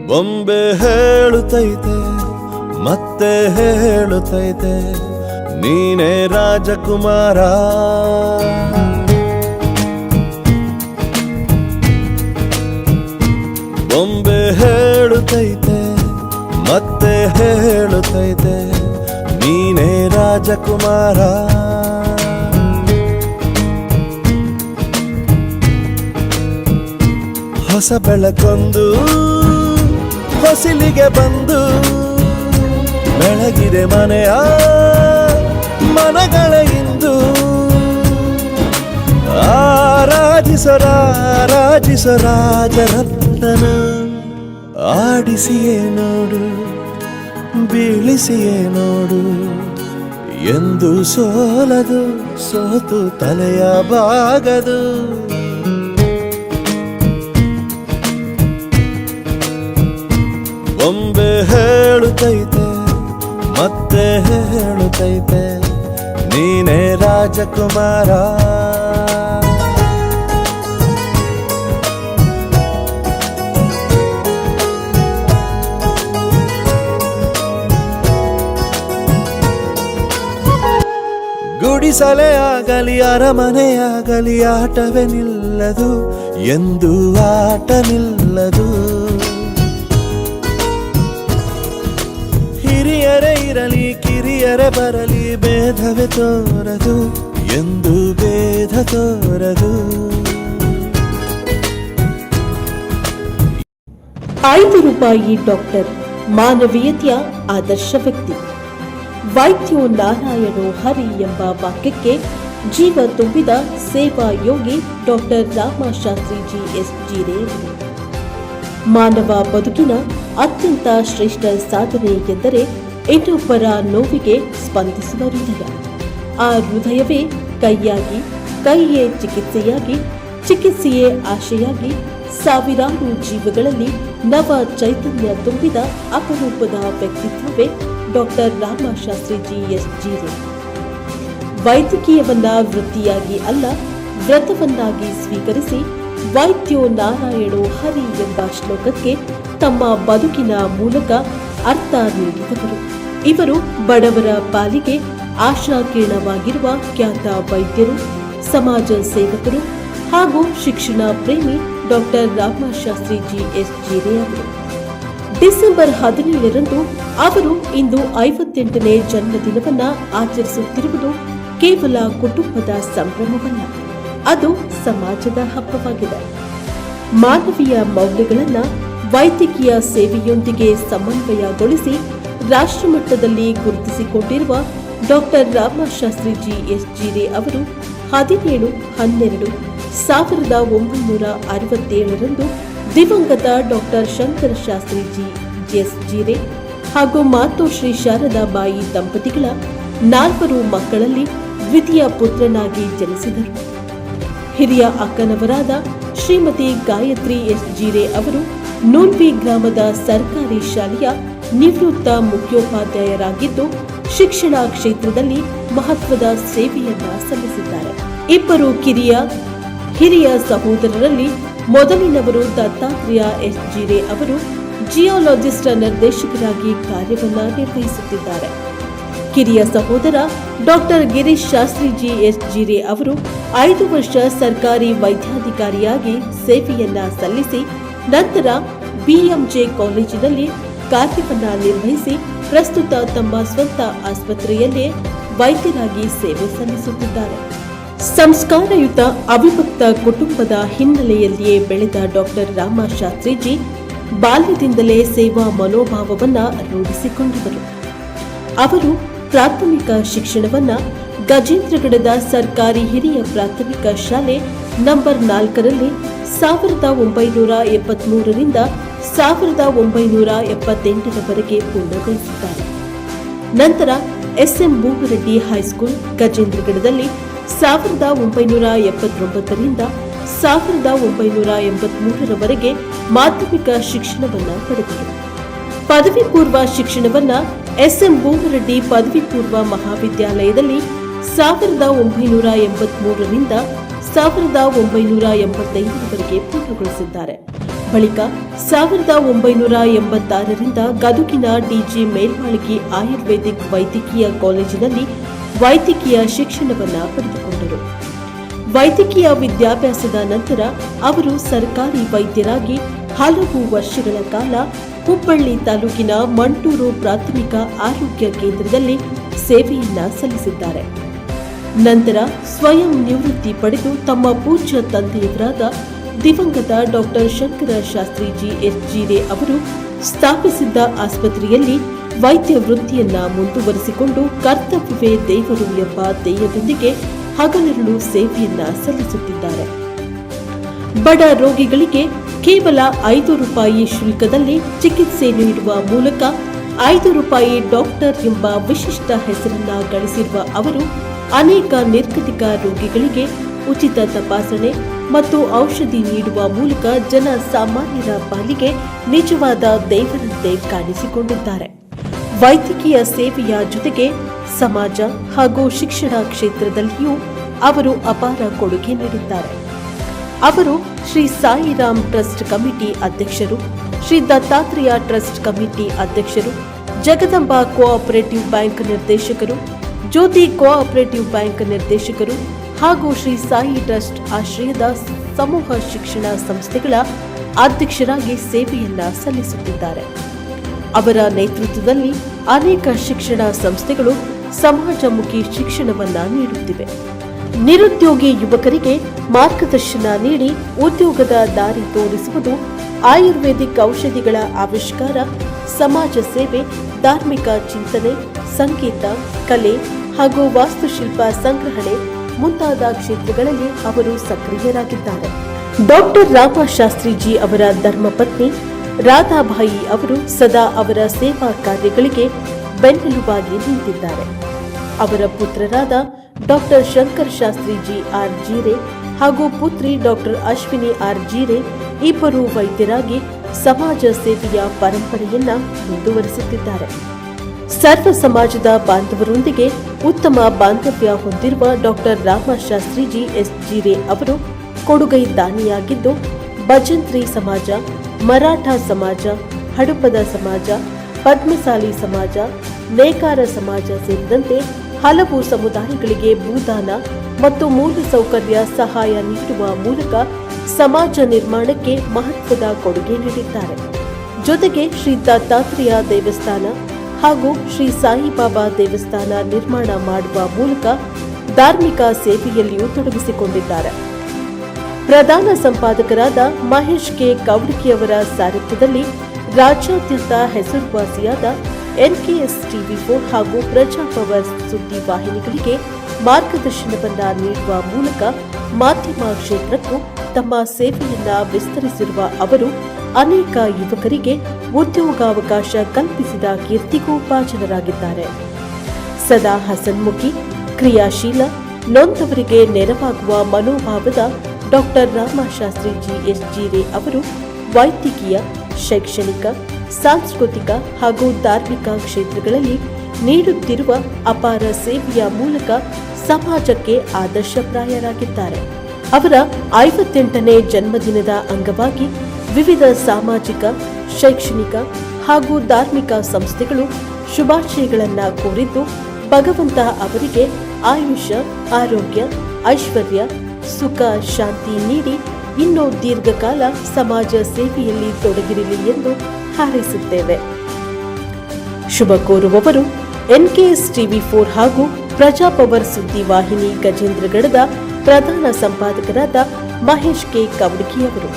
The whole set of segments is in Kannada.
ಬೊಂಬೆ ಹೇಳುತ್ತೈತೆ ಮತ್ತೆ ಹೇಳುತ್ತೈತೆ ನೀನೇ ರಾಜಕುಮಾರ. ಬೊಂಬೆ ಹೇಳುತ್ತೈತೆ ಮತ್ತೆ ಹೇಳುತ್ತೈತೆ ನೀನೇ ರಾಜಕುಮಾರ. ಹೊಸ ಬೆಳಕೊಂದು ಹೊಸಿಲಿಗೆ ಬಂದು ಬೆಳಗಿದೆ ಮನೆಯ ಮನಗಳ ಇಂದು. ಆರಾಧಿಸೋ ರಾಜರತ್ನನ ಆಡಿಸಿಯೇ ನೋಡು ಬೀಳಿಸಿಯೇ ನೋಡು ಎಂದು ಸೋಲದು ಸೋತು ತಲೆಯ ಬಾಗದು. ಬೊಂಬೆ ಹೇಳುತ್ತೈತೆ ಮತ್ತೆ ಹೇಳುತ್ತೈತೆ ನೀನೇ ರಾಜಕುಮಾರ. ಗುಡಿಸಲೇ ಆಗಲಿ ಅರಮನೆಯಾಗಲಿ ಆಟವೇ ನಿಲ್ಲದು ಎಂದು ಆಟ ನಿಲ್ಲದು. ಹಿರಿಯರೇ ಇರಲಿ ಕಿರಿಯರೇ ಬರಲಿ ಭೇದವೇ ತೋರದು ಎಂದು ಭೇದ ತೋರದು. 5 ರೂಪಾಯಿ ಡಾಕ್ಟರ್ ಮಾನವೀಯತೆಯ ಆದರ್ಶ ವ್ಯಕ್ತಿ. ವೈದ್ಯೋ ನಾರಾಯಣೋ ಹರಿ ಎಂಬ ವಾಕ್ಯಕ್ಕೆ ಜೀವ ತುಂಬಿದ ಸೇವಾ ಯೋಗಿ ಡಾಕ್ಟರ್ ರಾಮಶಾಸ್ತ್ರಿಜಿ ಎಸ್ ಜೀರೆ. ಮಾನವ ಬದುಕಿನ ಅತ್ಯಂತ ಶ್ರೇಷ್ಠ ಸಾಧನೆ ಎಂದರೆ ಇನ್ನೊಬ್ಬರ ನೋವಿಗೆ ಸ್ಪಂದಿಸುವ ಹೃದಯ. ಆ ಹೃದಯವೇ ಕೈಯಾಗಿ, ಕೈಯೇ ಚಿಕಿತ್ಸೆಯಾಗಿ, ಚಿಕಿತ್ಸೆಯೇ ಆಶೆಯಾಗಿ ಸಾವಿರಾರು ಜೀವಗಳಲ್ಲಿ ನವ ಚೈತನ್ಯ ತುಂಬಿದ ಅಪರೂಪದ ವ್ಯಕ್ತಿತ್ವವೇ ಡಾಕ್ಟರ್ ರಾಮಶಾಸ್ತ್ರಿಜಿ ಎಸ್ ಜೀರೆ. ವೈದ್ಯಕೀಯವನ್ನ ವೃತ್ತಿಯಾಗಿ ಅಲ್ಲ ವ್ರತವನ್ನಾಗಿ ಸ್ವೀಕರಿಸಿ ವೈದ್ಯೋ ನಾರಾಯಣೋ ಹರಿ ಎಂಬ ಶ್ಲೋಕಕ್ಕೆ ತಮ್ಮ ಬದುಕಿನ ಮೂಲಕ ಅರ್ಥ ನೀಡಿದವರು. ಇವರು ಬಡವರ ಪಾಲಿಗೆ ಆಶಾಕಿರಣವಾಗಿರುವ ಖ್ಯಾತ ವೈದ್ಯರು, ಸಮಾಜ ಸೇವಕರು ಹಾಗೂ ಶಿಕ್ಷಣ ಪ್ರೇಮಿ ಡಾಕ್ಟರ್ ರಾಮಶಾಸ್ತ್ರಿಜಿ ಎಸ್ ಜೀರೆ ಅವರು. ಡಿಸೆಂಬರ್ 17ರಂದು ಅವರು ಇಂದು 58ನೇ ಜನ್ಮದಿನವನ್ನ ಆಚರಿಸುತ್ತಿರುವುದು ಕೇವಲ ಕುಟುಂಬದ ಸಂಭ್ರಮವಲ್ಲ, ಅದು ಸಮಾಜದ ಹಬ್ಬವಾಗಿದೆ. ಮಾನವೀಯ ಮೌಲ್ಯಗಳನ್ನ ವೈದ್ಯಕೀಯ ಸೇವೆಯೊಂದಿಗೆ ಸಮನ್ವಯಗೊಳಿಸಿ ರಾಷ್ಟ್ರಮಟ್ಟದಲ್ಲಿ ಗುರುತಿಸಿಕೊಂಡಿರುವ ಡಾಕ್ಟರ್ ರಾಮಶಾಸ್ತ್ರಿಜಿ ಎಸ್ ಜೀರೆ ಅವರು 17/12/1967ರಂದು ದಿವಂಗತ ಡಾಕ್ಟರ್ ಶಂಕರ ಶಾಸ್ತ್ರಿಜಿ ಎಸ್ ಜೀರೆ ಹಾಗೂ ಮಾತೋಶ್ರೀ ಶಾರದಾಬಾಯಿ ದಂಪತಿಗಳ 4 ಮಕ್ಕಳಲ್ಲಿ ದ್ವಿತೀಯ ಪುತ್ರನಾಗಿ ಜನಿಸಿದರು. ಹಿರಿಯ ಅಕ್ಕನವರಾದ ಶ್ರೀಮತಿ ಗಾಯತ್ರಿ ಎಸ್ ಜೀರೆ ಅವರು ನೂಲ್ವಿ ಗ್ರಾಮದ ಸರ್ಕಾರಿ ಶಾಲೆಯ ನಿವೃತ್ತ ಮುಖ್ಯೋಪಾಧ್ಯಾಯರಾಗಿದ್ದು ಶಿಕ್ಷಣ ಕ್ಷೇತ್ರದಲ್ಲಿ ಮಹತ್ವದ ಸೇವೆಯನ್ನ ಸಲ್ಲಿಸಿದ್ದಾರೆ. ಇಬ್ಬರು ಹಿರಿಯ ಸಹೋದರರಲ್ಲಿ ಮೊದಲಿನವರು ದತ್ತಾತ್ರೇಯ ಎಸ್ ಜೀರೆ ಅವರು ಜಿಯಾಲಜಿಸ್ಟ್ ನಿರ್ದೇಶಕರಾಗಿ ಕಾರ್ಯವನ್ನ ನಿರ್ವಹಿಸುತ್ತಿದ್ದಾರೆ. ಕಿರಿಯ ಸಹೋದರ ಡಾಕ್ಟರ್ ಗಿರೀಶ್ ಶಾಸ್ತ್ರಿಜಿ ಎಸ್ ಜೀರೆ ಅವರು 5 ವರ್ಷ ಸರ್ಕಾರಿ ವೈದ್ಯಾಧಿಕಾರಿಯಾಗಿ ಸೇವೆಯನ್ನ ಸಲ್ಲಿಸಿ ನಂತರ ಬಿಎಂಜೆ ಕಾಲೇಜಿನಲ್ಲಿ ಕಾರ್ಯವನ್ನ ನಿರ್ವಹಿಸಿ ಪ್ರಸ್ತುತ ತಮ್ಮ ಸ್ವಂತ ಆಸ್ಪತ್ರೆಯಲ್ಲೇ ವೈದ್ಯರಾಗಿ ಸೇವೆ ಸಲ್ಲಿಸುತ್ತಿದ್ದಾರೆ. ಸಂಸ್ಕಾರಯುತ ಅವಿಭಕ್ತ ಕುಟುಂಬದ ಹಿನ್ನೆಲೆಯಲ್ಲಿಯೇ ಬೆಳೆದ ಡಾಕ್ಟರ್ ರಾಮಶಾಸ್ತ್ರಿಜಿ ಬಾಲ್ಯದಿಂದಲೇ ಸೇವಾ ಮನೋಭಾವವನ್ನ ರೂಢಿಸಿಕೊಂಡವರು. ಅವರು ಪ್ರಾಥಮಿಕ ಶಿಕ್ಷಣವನ್ನ ಗಜೇಂದ್ರಗಡದ ಸರ್ಕಾರಿ ಹಿರಿಯ ಪ್ರಾಥಮಿಕ ಶಾಲೆ ನಂಬರ್ 4ರಲ್ಲಿ 1973ರಿಂದ 1978ರವರೆಗೆ ಪೂರ್ಣಗೊಳಿಸಿದ್ದಾರೆ. ನಂತರ ಎಸ್ಎಂ ಭೂಮರೆಡ್ಡಿ ಹೈಸ್ಕೂಲ್ ಗಜೇಂದ್ರಗಡದಲ್ಲಿ 1979ರಿಂದ 1983ರವರೆಗೆ ಮಾಧ್ಯಮಿಕ ಶಿಕ್ಷಣವನ್ನ ಪಡೆದರು. ಪದವಿ ಪೂರ್ವ ಶಿಕ್ಷಣವನ್ನ ಎಸ್ಎಂ ಭೂಮರೆಡ್ಡಿ ಪದವಿ ಪೂರ್ವ ಮಹಾವಿದ್ಯಾಲಯದಲ್ಲಿ 1983ರಿಂದ 1985ರವರೆಗೆ ಪೂರ್ಣಗೊಳಿಸಿದ್ದಾರೆ. ಬಳಿಕ 1986ರಿಂದ ಗದುಗಿನ ಡಿಜಿ ಮೇಲ್ಮಾಳಿಗೆ ಆಯುರ್ವೇದಿಕ್ ವೈದ್ಯಕೀಯ ಕಾಲೇಜಿನಲ್ಲಿ ವೈದ್ಯಕೀಯ ಶಿಕ್ಷಣವನ್ನು ಪಡೆದುಕೊಂಡರು. ವೈದ್ಯಕೀಯ ವಿದ್ಯಾಭ್ಯಾಸದ ನಂತರ ಅವರು ಸರ್ಕಾರಿ ವೈದ್ಯರಾಗಿ ಹಲವು ವರ್ಷಗಳ ಕಾಲ ಹುಬ್ಬಳ್ಳಿ ತಾಲೂಕಿನ ಮಂಟೂರು ಪ್ರಾಥಮಿಕ ಆರೋಗ್ಯ ಕೇಂದ್ರದಲ್ಲಿ ಸೇವೆಯನ್ನ ಸಲ್ಲಿಸಿದ್ದಾರೆ. ನಂತರ ಸ್ವಯಂ ನಿವೃತ್ತಿ ಪಡೆದು ತಮ್ಮ ಪೂಜ್ಯ ತಂದೆಯವರಾದ ದಿವಂಗತ ಡಾಕ್ಟರ್ ಶಂಕರ ಶಾಸ್ತ್ರೀಜಿ ಎಸ್ಜಿರೆ ಅವರು ಸ್ಥಾಪಿಸಿದ್ದ ಆಸ್ಪತ್ರೆಯಲ್ಲಿ ವೈದ್ಯ ವೃತ್ತಿಯನ್ನ ಮುಂದುವರಿಸಿಕೊಂಡು ಕರ್ತವ್ಯವೇ ದೇವರು ಎಂಬ ಧ್ಯೇಯದೊಂದಿಗೆ ಹಗಲಿರುಳು ಸೇವೆಯನ್ನ ಸಲ್ಲಿಸುತ್ತಿದ್ದಾರೆ. ಬಡ ರೋಗಿಗಳಿಗೆ ಕೇವಲ ₹5 ಶುಲ್ಕದಲ್ಲಿ ಚಿಕಿತ್ಸೆ ನೀಡುವ ಮೂಲಕ ₹5 ಡಾಕ್ಟರ್ ಎಂಬ ವಿಶಿಷ್ಟ ಹೆಸರನ್ನ ಗಳಿಸಿರುವ ಅವರು ಅನೇಕ ನಿರ್ಗತಿಕ ರೋಗಿಗಳಿಗೆ ಉಚಿತ ತಪಾಸಣೆ ಮತ್ತು ಔಷಧಿ ನೀಡುವ ಮೂಲಕ ಜನ ಸಾಮಾನ್ಯರ ಪಾಲಿಗೆ ನಿಜವಾದ ದೇವರಂತೆ ಕಾಣಿಸಿಕೊಂಡಿದ್ದಾರೆ. ವೈದ್ಯಕೀಯ ಸೇವೆಯ ಜೊತೆಗೆ ಸಮಾಜ ಹಾಗೂ ಶಿಕ್ಷಣ ಕ್ಷೇತ್ರದಲ್ಲಿಯೂ ಅವರು ಅಪಾರ ಕೊಡುಗೆ ನೀಡಿದ್ದಾರೆ. ಅವರು ಶ್ರೀ ಸಾಯಿರಾಮ್ ಟ್ರಸ್ಟ್ ಕಮಿಟಿ ಅಧ್ಯಕ್ಷರು, ಶ್ರೀ ದತ್ತಾತ್ರೇಯ ಟ್ರಸ್ಟ್ ಕಮಿಟಿ ಅಧ್ಯಕ್ಷರು, ಜಗದಂಬಾ ಕೋಆಪರೇಟಿವ್ ಬ್ಯಾಂಕ್ ನಿರ್ದೇಶಕರು, ಜ್ಯೋತಿ ಕೋಆಪರೇಟಿವ್ ಬ್ಯಾಂಕ್ ನಿರ್ದೇಶಕರು ಹಾಗೂ ಶ್ರೀ ಸಾಯಿ ಟ್ರಸ್ಟ್ ಆಶ್ರಯದ ಸಮೂಹ ಶಿಕ್ಷಣ ಸಂಸ್ಥೆಗಳ ಅಧ್ಯಕ್ಷರಾಗಿ ಸೇವೆಯನ್ನ ಸಲ್ಲಿಸುತ್ತಿದ್ದಾರೆ. ಅವರ ನೇತೃತ್ವದಲ್ಲಿ ಅನೇಕ ಶಿಕ್ಷಣ ಸಂಸ್ಥೆಗಳು ಸಮಾಜಮುಖಿ ಶಿಕ್ಷಣವನ್ನ ನೀಡುತ್ತಿವೆ. ನಿರುದ್ಯೋಗಿ ಯುವಕರಿಗೆ ಮಾರ್ಗದರ್ಶನ ನೀಡಿ ಉದ್ಯೋಗದ ದಾರಿ ತೋರಿಸುವುದು, ಆಯುರ್ವೇದಿಕ್ ಔಷಧಿಗಳ ಆವಿಷ್ಕಾರ, ಸಮಾಜ ಸೇವೆ, ಧಾರ್ಮಿಕ ಚಿಂತನೆ, ಸಂಗೀತ, ಕಲೆ ಹಾಗೂ ವಾಸ್ತುಶಿಲ್ಪ ಸಂಗ್ರಹಣೆ ಮುಂತಾದ ಕ್ಷೇತ್ರಗಳಲ್ಲಿ ಅವರು ಸಕ್ರಿಯರಾಗಿದ್ದಾರೆ. ಡಾಕ್ಟರ್ ರಾಮಶಾಸ್ತ್ರೀಜಿ ಅವರ ಧರ್ಮಪತ್ನಿ ರಾಧಾಬಾಯಿ ಅವರು ಸದಾ ಅವರ ಸೇವಾ ಕಾರ್ಯಗಳಿಗೆ ಬೆನ್ನೆಲುಬಾಗಿ ನಿಂತಿದ್ದಾರೆ. ಅವರ ಪುತ್ರರಾದ ಡಾಕ್ಟರ್ ಶಂಕರ್ ಶಾಸ್ತ್ರೀಜಿ ಆರ್ ಜೀರೆ ಹಾಗೂ ಪುತ್ರಿ ಡಾಕ್ಟರ್ ಅಶ್ವಿನಿ ಆರ್ ಜೀರೆ ಇಬ್ಬರು ವೈದ್ಯರಾಗಿ ಸಮಾಜ ಸೇವೆಯ ಪರಂಪರೆಯನ್ನ ಮುಂದುವರಿಸುತ್ತಿದ್ದಾರೆ. ಸರ್ವ ಸಮಾಜದ ಬಾಂಧವರೊಂದಿಗೆ ಉತ್ತಮ ಬಾಂಧವ್ಯ ಹೊಂದಿರುವ ಡಾಕ್ಟರ್ ರಾಮಶಾಸ್ತ್ರೀಜಿ ಎಸ್ ಜೀರೆ ಅವರು ಕೊಡುಗೈ ದಾನಿಯಾಗಿದ್ದು, ಭಜಂತ್ರಿ ಸಮಾಜ, ಮರಾಠ ಸಮಾಜ, ಹಡಪದ ಸಮಾಜ, ಪದ್ಮಸಾಲಿ ಸಮಾಜ, ನೇಕಾರ ಸಮಾಜ ಸೇರಿದಂತೆ ಹಲವು ಸಮುದಾಯಗಳಿಗೆ ಭೂದಾನ ಮತ್ತು ಮೂಲಸೌಕರ್ಯ ಸಹಾಯ ನೀಡುವ ಮೂಲಕ ಸಮಾಜ ನಿರ್ಮಾಣಕ್ಕೆ ಮಹತ್ವದ ಕೊಡುಗೆ ನೀಡಿದ್ದಾರೆ. ಜೊತೆಗೆ ಶ್ರೀ ದತ್ತಾತ್ರೇಯ ದೇವಸ್ಥಾನ ಹಾಗೂ ಶ್ರೀ ಸಾಯಿಬಾಬಾ ದೇವಸ್ಥಾನ ನಿರ್ಮಾಣ ಮಾಡುವ ಮೂಲಕ ಧಾರ್ಮಿಕ ಸೇವೆಯಲ್ಲಿಯೂ ತೊಡಗಿಸಿಕೊಂಡಿದ್ದಾರೆ. ಪ್ರಧಾನ ಸಂಪಾದಕರಾದ ಮಹೇಶ್ ಕೆ ಕವಡಕಿಯವರ ಸಾರಥ್ಯದಲ್ಲಿ ರಾಜ್ಯಾದ್ಯಂತ ಹೆಸರುವಾಸಿಯಾದ NKS TV4 ಹಾಗೂ ಪ್ರಜಾಪವರ್ ಸುದ್ದಿ ವಾಹಿನಿಗಳಿಗೆ ಮಾರ್ಗದರ್ಶನವನ್ನ ನೀಡುವ ಮೂಲಕ ಮಾಧ್ಯಮ ಕ್ಷೇತ್ರಕ್ಕೂ ತಮ್ಮ ಸೇವೆಯನ್ನ ವಿಸ್ತರಿಸಿರುವ ಅವರು ಅನೇಕ ಯುವಕರಿಗೆ ಉದ್ಯೋಗಾವಕಾಶ ಕಲ್ಪಿಸಿದ ಕೀರ್ತಿಗೂ ಭಾಜನರಾಗಿದ್ದಾರೆ. ಸದಾ ಹಸನ್ಮುಖಿ, ಕ್ರಿಯಾಶೀಲ, ನೊಂದವರಿಗೆ ನೆರವಾಗುವ ಮನೋಭಾವದ ಡಾಕ್ಟರ್ ರಾಮಶಾಸ್ತ್ರೀಜಿ ಎಸ್ ಜೀರೆ ಅವರು ವೈದ್ಯಕೀಯ, ಶೈಕ್ಷಣಿಕ, ಸಾಂಸ್ಕೃತಿಕ ಹಾಗೂ ಧಾರ್ಮಿಕ ಕ್ಷೇತ್ರಗಳಲ್ಲಿ ನೀಡುತ್ತಿರುವ ಅಪಾರ ಸೇವೆಯ ಮೂಲಕ ಸಮಾಜಕ್ಕೆ ಆದರ್ಶಪ್ರಾಯರಾಗಿದ್ದಾರೆ. ಅವರ 58ನೇ ಜನ್ಮದಿನದ ಅಂಗವಾಗಿ ವಿವಿಧ ಸಾಮಾಜಿಕ, ಶೈಕ್ಷಣಿಕ ಹಾಗೂ ಧಾರ್ಮಿಕ ಸಂಸ್ಥೆಗಳು ಶುಭಾಶಯಗಳನ್ನು ಕೋರಿದ್ದು, ಭಗವಂತ ಅವರಿಗೆ ಆಯುಷ್ಯ, ಆರೋಗ್ಯ, ಐಶ್ವರ್ಯ, ಸುಖ, ಶಾಂತಿ ನೀಡಿ ಇನ್ನೂ ದೀರ್ಘಕಾಲ ಸಮಾಜ ಸೇವೆಯಲ್ಲಿ ತೊಡಗಿರಲಿ ಎಂದು ಹಾರೈಸುತ್ತೇವೆ. ಶುಭ ಕೋರುವವರು NKS TV4 ಹಾಗೂ ಪ್ರಜಾಪವರ್ ಸುದ್ದಿ ವಾಹಿನಿ ಗಜೇಂದ್ರಗಡದ ಪ್ರಧಾನ ಸಂಪಾದಕರಾದ ಮಹೇಶ್ ಕೆ ಕವಡಕಿಯವರು,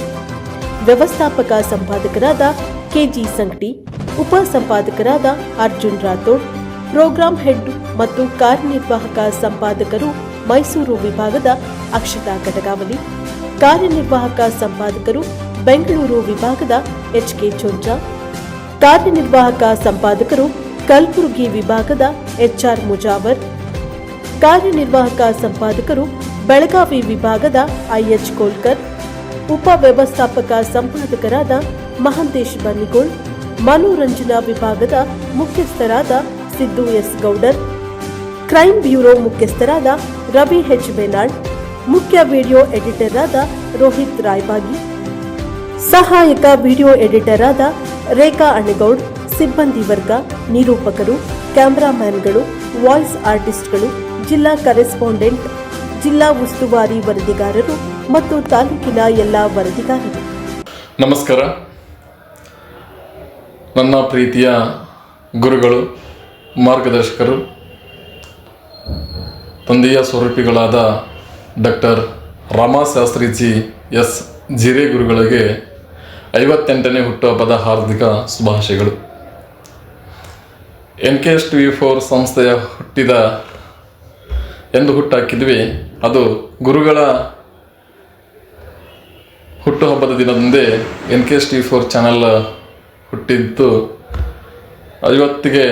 ವ್ಯವಸ್ಥಾಪಕ ಸಂಪಾದಕರಾದ KG ಸಂಗಟಿ, ಉಪ ಸಂಪಾದಕರಾದ ಅರ್ಜುನ್ ರಾಥೋಡ್, ಪ್ರೋಗ್ರಾಂ ಹೆಡ್ ಮತ್ತು ಕಾರ್ಯನಿರ್ವಾಹಕ ಸಂಪಾದಕರು ಮೈಸೂರು ವಿಭಾಗದ ಅಕ್ಷತಾ ಕಟಗಾವಲಿ, ಕಾರ್ಯನಿರ್ವಾಹಕ ಸಂಪಾದಕರು ಬೆಂಗಳೂರು ವಿಭಾಗದ HK ಚೊಂಚಾ, ಕಾರ್ಯನಿರ್ವಾಹಕ ಸಂಪಾದಕರು ಕಲಬುರಗಿ ವಿಭಾಗದ HR ಮುಜಾವರ್, ಕಾರ್ಯನಿರ್ವಾಹಕ ಸಂಪಾದಕರು ಬೆಳಗಾವಿ ವಿಭಾಗದ IH ಕೋಲ್ಕರ್, ಉಪ ವ್ಯವಸ್ಥಾಪಕ ಸಂಪಾದಕರಾದ ಮಹಂತೇಶ್ ಬನ್ನಿಗೋಳ್, ಮನೋರಂಜನಾ ವಿಭಾಗದ ಮುಖ್ಯಸ್ಥರಾದ Siddu S Goudar, crime bureau ಮುಖ್ಯಸ್ಥರಾದ ರವಿ H ಬೇನಾಳ್, ಮುಖ್ಯ ವಿಡಿಯೋ ಎಡಿಟರ್ ಆದ ರೋಹಿತ್ ರಾಯ್ಬಾಗಿ, ಸಹಾಯಕ ವಿಡಿಯೋ ಎಡಿಟರ್ ಆದ ರೇಖಾ ಅಣ್ಣಗೌಡ್, ಸಿಬ್ಬಂದಿ ವರ್ಗ, ನಿರೂಪಕರು, ಕ್ಯಾಮರಾಮ್ಯಾನ್ಗಳು, ವಾಯ್ಸ್ ಆರ್ಟಿಸ್ಟ್ಗಳು, ಜಿಲ್ಲಾ ಕರೆಸ್ಪಾಂಡೆಂಟ್, ಜಿಲ್ಲಾ ಉಸ್ತುವಾರಿ ವರದಿಗಾರರು ಮತ್ತು ತಾಲೂಕಿನ ಎಲ್ಲ ವರದಿಗಾರರು. ನಮಸ್ಕಾರ. ನನ್ನ ಪ್ರೀತಿಯ ಗುರುಗಳು, ಮಾರ್ಗದರ್ಶಕರು, ತಂದೆಯ ಸ್ವರೂಪಿಗಳಾದ ಡಾಕ್ಟರ್ ರಾಮಶಾಸ್ತ್ರಿಜಿ ಎಸ್ ಜಿರೆ ಗುರುಗಳಿಗೆ 58ನೇ ಹುಟ್ಟುಹಬ್ಬದ ಹಾರ್ದಿಕ ಶುಭಾಶಯಗಳು. NKSTV4 ಸಂಸ್ಥೆಯ ಎಂದು ಹುಟ್ಟಾಕಿದ್ವಿ. ಅದು ಗುರುಗಳ ಹುಟ್ಟುಹಬ್ಬದ ದಿನದಂದೇ NKSTV4 ಚಾನಲ್ ಹುಟ್ಟಿದ್ದು. ಇವತ್ತಿಗೆ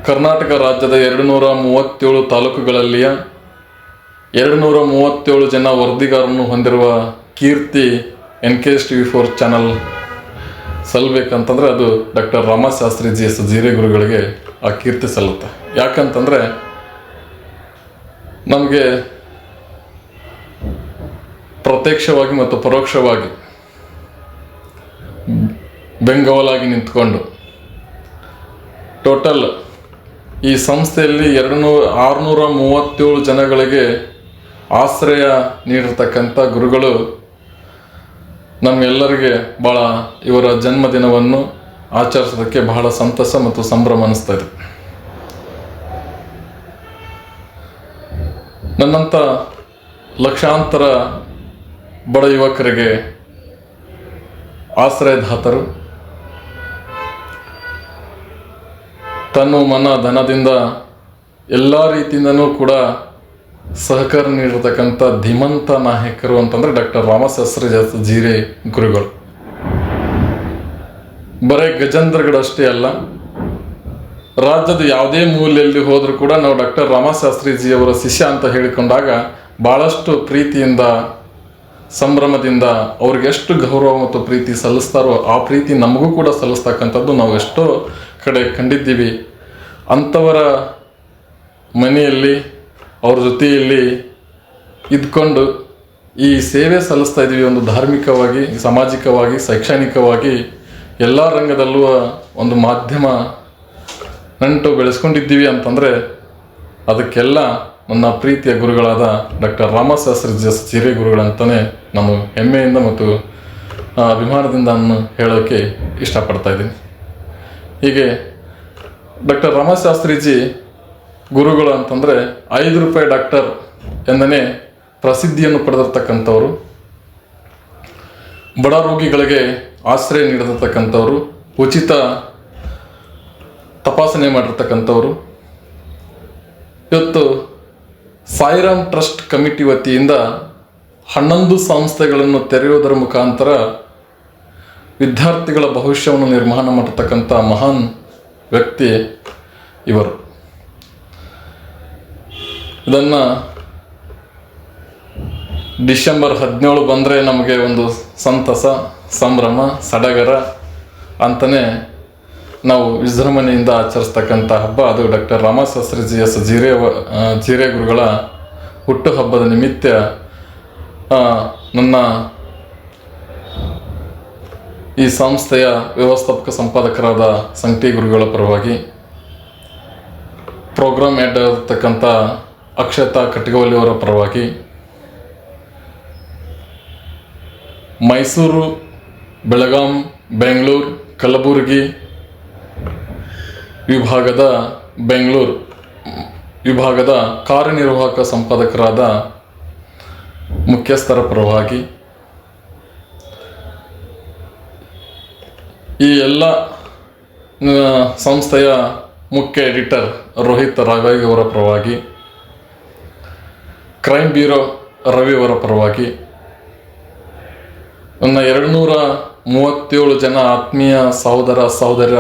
ಕರ್ನಾಟಕ ರಾಜ್ಯದ 237 ತಾಲೂಕುಗಳಲ್ಲಿಯ 237 ಜನ ವರದಿಗಾರರನ್ನು ಹೊಂದಿರುವ ಕೀರ್ತಿ NKSTV4 ಚಾನಲ್ ಸಲ್ಲಬೇಕಂತಂದರೆ ಅದು ಡಾಕ್ಟರ್ ರಾಮಶಾಸ್ತ್ರಿಜಿ ಎಸ್ ಜಿರೆ ಗುರುಗಳಿಗೆ ಆ ಕೀರ್ತಿ ಸಲ್ಲುತ್ತೆ. ಯಾಕಂತಂದರೆ ನಮಗೆ ಪ್ರತ್ಯಕ್ಷವಾಗಿ ಮತ್ತು ಪರೋಕ್ಷವಾಗಿ ಬೆಂಗಾವಲಾಗಿ ನಿಂತ್ಕೊಂಡು ಟೋಟಲ್ ಈ ಸಂಸ್ಥೆಯಲ್ಲಿ 637 ಜನಗಳಿಗೆ ಆಶ್ರಯ ನೀಡಿರ್ತಕ್ಕಂಥ ಗುರುಗಳು ನಮ್ಮೆಲ್ಲರಿಗೆ ಭಾಳ ಇವರ ಜನ್ಮದಿನವನ್ನು ಆಚರಿಸೋದಕ್ಕೆ ಬಹಳ ಸಂತಸ ಮತ್ತು ಸಂಭ್ರಮ ಅನ್ನಿಸ್ತಾ ಇದೆ. ನನ್ನಂಥ ಲಕ್ಷಾಂತರ ಬಡ ಯುವಕರಿಗೆ ಆಶ್ರಯದಾತರು, ತನ್ನ ಮನ ಧನದಿಂದ ಎಲ್ಲ ರೀತಿಯಿಂದನೂ ಕೂಡ ಸಹಕಾರ ನೀಡಿರ್ತಕ್ಕಂಥ ಧೀಮಂತ ನಾಯಕರು ಅಂತಂದರೆ ಡಾಕ್ಟರ್ ರಾಮಶಾಸ್ತ್ರಿಜಿ ಎಸ್ ಜಿರೆ ಗುರುಗಳು. ಬರೀ ಗಜೇಂದ್ರಗಡಷ್ಟೇ ಅಲ್ಲ, ರಾಜ್ಯದ ಯಾವುದೇ ಮೂಲೆಯಲ್ಲಿ ಹೋದರೂ ಕೂಡ ನಾವು ಡಾಕ್ಟರ್ ರಾಮಶಾಸ್ತ್ರಿಜಿ ಅವರ ಶಿಷ್ಯ ಅಂತ ಹೇಳಿಕೊಂಡಾಗ ಭಾಳಷ್ಟು ಪ್ರೀತಿಯಿಂದ, ಸಂಭ್ರಮದಿಂದ ಅವ್ರಿಗೆ ಎಷ್ಟು ಗೌರವ ಮತ್ತು ಪ್ರೀತಿ ಸಲ್ಲಿಸ್ತಾರೋ ಆ ಪ್ರೀತಿ ನಮಗೂ ಕೂಡ ಸಲ್ಲಿಸ್ತಕ್ಕಂಥದ್ದು ನಾವು ಎಷ್ಟೋ ಕಡೆ ಕಂಡಿದ್ದೀವಿ. ಅಂಥವರ ಮನೆಯಲ್ಲಿ ಅವ್ರ ಜೊತೆಯಲ್ಲಿ ಇದ್ಕೊಂಡು ಈ ಸೇವೆ ಸಲ್ಲಿಸ್ತಾ ಇದ್ದೀವಿ. ಒಂದು ಧಾರ್ಮಿಕವಾಗಿ, ಸಾಮಾಜಿಕವಾಗಿ, ಶೈಕ್ಷಣಿಕವಾಗಿ ಎಲ್ಲ ರಂಗದಲ್ಲೂ ಒಂದು ಮಾಧ್ಯಮ ನಂಟು ಬೆಳೆಸ್ಕೊಂಡಿದ್ದೀವಿ ಅಂತಂದರೆ ಅದಕ್ಕೆಲ್ಲ ನನ್ನ ಪ್ರೀತಿಯ ಗುರುಗಳಾದ ಡಾಕ್ಟರ್ ರಾಮಶಾಸ್ತ್ರಿಜಿ ಎಸ್ ಜಿರೆ ಗುರುಗಳಂತಲೇ ನಾನು ಹೆಮ್ಮೆಯಿಂದ ಮತ್ತು ಅಭಿಮಾನದಿಂದ ಹೇಳೋಕ್ಕೆ ಇಷ್ಟಪಡ್ತಾ ಇದ್ದೀನಿ. ಹೀಗೆ ಡಾಕ್ಟರ್ ರಾಮಶಾಸ್ತ್ರಿಜಿ ಗುರುಗಳು ಅಂತಂದರೆ 5 ರೂಪಾಯಿ ಡಾಕ್ಟರ್ ಎಂದನೇ ಪ್ರಸಿದ್ಧಿಯನ್ನು ಪಡೆದಿರ್ತಕ್ಕಂಥವ್ರು, ಬಡ ರೋಗಿಗಳಿಗೆ ಆಶ್ರಯ ನೀಡಿರ್ತಕ್ಕಂಥವ್ರು, ಉಚಿತ ತಪಾಸಣೆ ಮಾಡಿರ್ತಕ್ಕಂಥವ್ರು. ಇವತ್ತು ಸಾಯಿರಾಮ್ ಟ್ರಸ್ಟ್ ಕಮಿಟಿ ವತಿಯಿಂದ 11 ಸಂಸ್ಥೆಗಳನ್ನು ತೆರೆಯುವುದರ ಮುಖಾಂತರ ವಿದ್ಯಾರ್ಥಿಗಳ ಭವಿಷ್ಯವನ್ನು ನಿರ್ಮಾಣ ಮಾಡಿರ್ತಕ್ಕಂಥ ಮಹಾನ್ ವ್ಯಕ್ತಿ ಇವರು. ಇದನ್ನು ಡಿಸೆಂಬರ್ 17 ಬಂದರೆ ನಮಗೆ ಒಂದು ಸಂತಸ, ಸಂಭ್ರಮ, ಸಡಗರ ಅಂತಲೇ ನಾವು ವಿಜೃಂಭಣೆಯಿಂದ ಆಚರಿಸ್ತಕ್ಕಂಥ ಹಬ್ಬ. ಅದು ಡಾಕ್ಟರ್ ರಾಮಶಾಸ್ತ್ರಿಜಿ ಎಸ್ ಜಿರೆ ಗುರುಗಳ ಹುಟ್ಟುಹಬ್ಬದ ನಿಮಿತ್ತ ನನ್ನ ಈ ಸಂಸ್ಥೆಯ ವ್ಯವಸ್ಥಾಪಕ ಸಂಪಾದಕರಾದ ಸಂಕಟಿ ಗುರುಗಳ ಪರವಾಗಿ, ಪ್ರೋಗ್ರಾಮ್ ಹೆಡ್ ಆಗಿರ್ತಕ್ಕಂಥ ಅಕ್ಷತಾ ಕಟಗವಲ್ಲಿಯವರ ಪರವಾಗಿ, ಮೈಸೂರು, ಬೆಳಗಾಂ, ಬೆಂಗಳೂರು, ಕಲಬುರಗಿ ಬೆಂಗಳೂರು ವಿಭಾಗದ ಕಾರ್ಯನಿರ್ವಾಹಕ ಸಂಪಾದಕರಾದ ಮುಖ್ಯಸ್ಥರ ಪರವಾಗಿ, ಈ ಎಲ್ಲ ಸಂಸ್ಥೆಯ ಮುಖ್ಯ ಎಡಿಟರ್ ರೋಹಿತ್ ರಾಘವಿ ಅವರ ಪರವಾಗಿ, ಕ್ರೈಮ್ ಬ್ಯೂರೋ ರವಿ ಅವರ ಪರವಾಗಿ, ನನ್ನ 237 ಜನ ಆತ್ಮೀಯ ಸಹೋದರ ಸಹೋದರ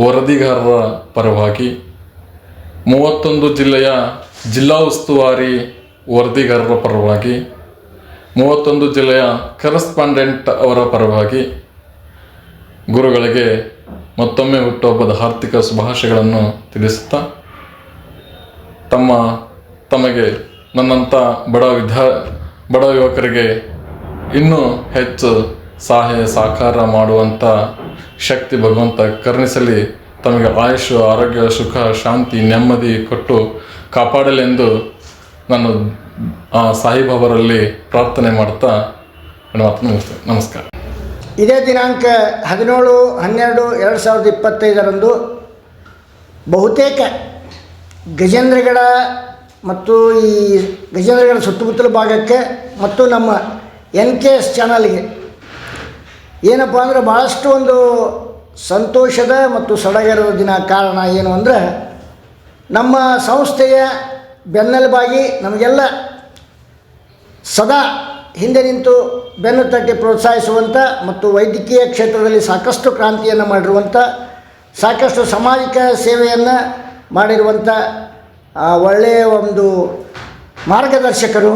ವರದಿಗಾರರ ಪರವಾಗಿ, 31 ಜಿಲ್ಲೆಯ ಜಿಲ್ಲಾ ಉಸ್ತುವಾರಿ ವರದಿಗಾರರ ಪರವಾಗಿ, 31 ಜಿಲ್ಲೆಯ ಕರೆಸ್ಪಾಂಡೆಂಟ್ ಅವರ ಪರವಾಗಿ ಗುರುಗಳಿಗೆ ಮತ್ತೊಮ್ಮೆ ಹುಟ್ಟುಹಬ್ಬದ ಹಾರ್ದಿಕ ಶುಭಾಶಯಗಳನ್ನು ತಿಳಿಸುತ್ತಾ, ತಮಗೆ ನನ್ನಂಥ ಬಡ ಯುವಕರಿಗೆ ಇನ್ನೂ ಹೆಚ್ಚು ಸಹಾಯ ಸಾಕಾರ ಮಾಡುವಂಥ ಶಕ್ತಿ ಭಗವಂತ ಕರುಣಿಸಲಿ. ತಮಗೆ ಆಯುಷು, ಆರೋಗ್ಯ, ಸುಖ, ಶಾಂತಿ, ನೆಮ್ಮದಿ ಕೊಟ್ಟು ಕಾಪಾಡಲೆಂದು ನಾನು ಸಾಯಿಬಾಬರಲ್ಲಿ ಪ್ರಾರ್ಥನೆ ಮಾಡ್ತಾ ನನ್ನ ಮಾತನ್ನು ಮುಗಿಸ್ತೇನೆ. ನಮಸ್ಕಾರ. ಇದೇ ದಿನಾಂಕ 17/12/2025 ಬಹುತೇಕ ಗಜೇಂದ್ರಗಡ ಮತ್ತು ಈ ಗಜೇಂದ್ರಗಡ ಸುತ್ತಮುತ್ತಲ ಭಾಗಕ್ಕೆ ಮತ್ತು ನಮ್ಮ NKS ಚಾನಲ್ಗೆ ಏನಪ್ಪ ಅಂದರೆ ಭಾಳಷ್ಟು ಒಂದು ಸಂತೋಷದ ಮತ್ತು ಸಡಗರದ ದಿನ. ಕಾರಣ ಏನು ಅಂದರೆ ನಮ್ಮ ಸಂಸ್ಥೆಯ ಬೆನ್ನೆಲುಬಾಗಿ ನಮಗೆಲ್ಲ ಸದಾ ಹಿಂದೆ ನಿಂತು ಬೆನ್ನು ತಟ್ಟಿ ಪ್ರೋತ್ಸಾಹಿಸುವಂಥ ಮತ್ತು ವೈದ್ಯಕೀಯ ಕ್ಷೇತ್ರದಲ್ಲಿ ಸಾಕಷ್ಟು ಕ್ರಾಂತಿಯನ್ನು ಮಾಡಿರುವಂಥ, ಸಾಕಷ್ಟು ಸಾಮಾಜಿಕ ಸೇವೆಯನ್ನು ಮಾಡಿರುವಂಥ ಒಳ್ಳೆಯ ಒಂದು ಮಾರ್ಗದರ್ಶಕರು,